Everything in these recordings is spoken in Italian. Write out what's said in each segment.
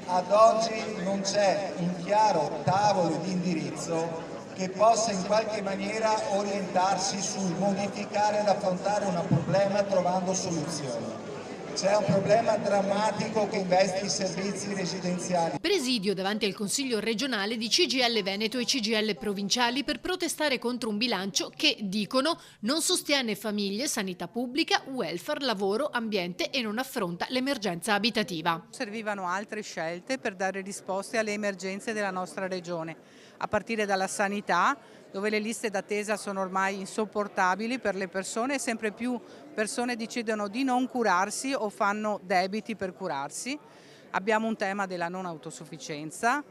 Ad oggi non c'è un chiaro tavolo di indirizzo che possa in qualche maniera orientarsi sul modificare ed affrontare un problema trovando soluzioni. C'è un problema drammatico che investe i servizi residenziali. Presidio davanti al Consiglio regionale di CGIL Veneto e CGIL provinciali per protestare contro un bilancio che, dicono, non sostiene famiglie, sanità pubblica, welfare, lavoro, ambiente e non affronta l'emergenza abitativa. Servivano altre scelte per dare risposte alle emergenze della nostra regione, a partire dalla sanità, dove le liste d'attesa sono ormai insopportabili per le persone e sempre più persone decidono di non curarsi o fanno debiti per curarsi. Abbiamo un tema della non autosufficienza.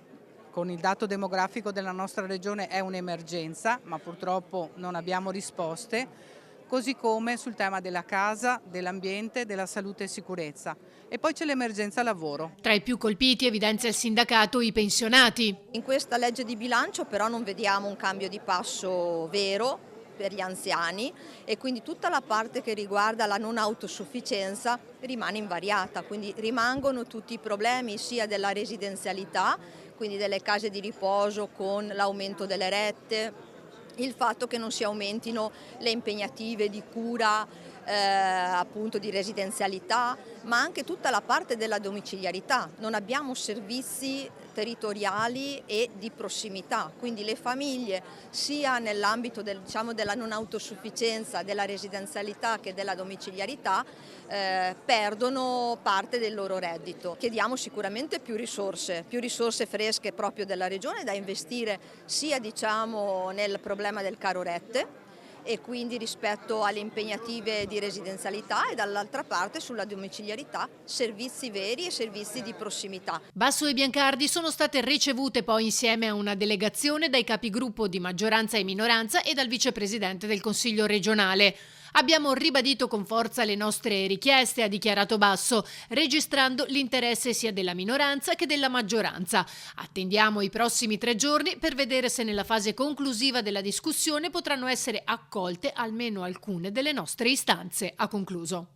Con il dato demografico della nostra regione è un'emergenza, ma purtroppo non abbiamo risposte, così come sul tema della casa, dell'ambiente, della salute e sicurezza. E poi c'è l'emergenza lavoro. Tra i più colpiti, evidenzia il sindacato, i pensionati. In questa legge di bilancio però non vediamo un cambio di passo vero per gli anziani e quindi tutta la parte che riguarda la non autosufficienza rimane invariata, quindi rimangono tutti i problemi sia della residenzialità, quindi delle case di riposo con l'aumento delle rette, il fatto che non si aumentino le impegnative di cura appunto di residenzialità, ma anche tutta la parte della domiciliarità. Non abbiamo servizi territoriali e di prossimità, quindi le famiglie sia nell'ambito della non autosufficienza, della residenzialità che della domiciliarità perdono parte del loro reddito. Chiediamo sicuramente più risorse fresche proprio della regione da investire sia nel problema del caro rette e quindi rispetto alle impegnative di residenzialità e dall'altra parte sulla domiciliarità servizi veri e servizi di prossimità. Basso e Biancardi sono state ricevute poi insieme a una delegazione dai capigruppo di maggioranza e minoranza e dal vicepresidente del Consiglio regionale. Abbiamo ribadito con forza le nostre richieste, ha dichiarato Basso, registrando l'interesse sia della minoranza che della maggioranza. Attendiamo i prossimi 3 giorni per vedere se nella fase conclusiva della discussione potranno essere accolte almeno alcune delle nostre istanze, ha concluso.